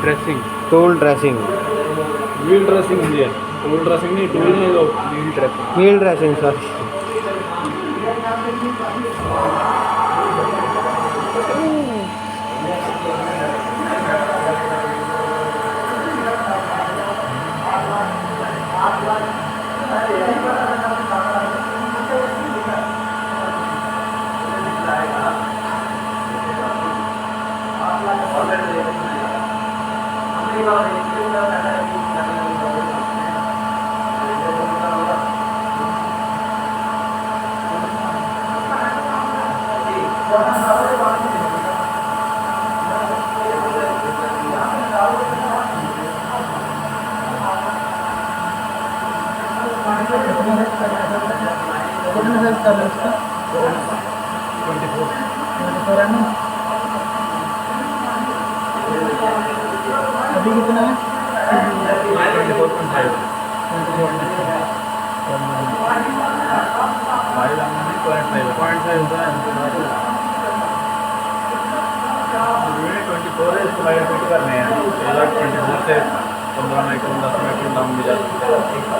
Dressing. Tool dressing. Wheel dressing है, tool dressing नहीं, tool नहीं तो wheel dressing. Wheel dressing sorry. अभी कितना है? 24.5। भाई लंबा नहीं, 0.5 होता है। 24 है, इसको भाई फिट करने हैं। 24 से 15 माइक्रोन 10 माइक्रोन दाम भी जा सकते हैं।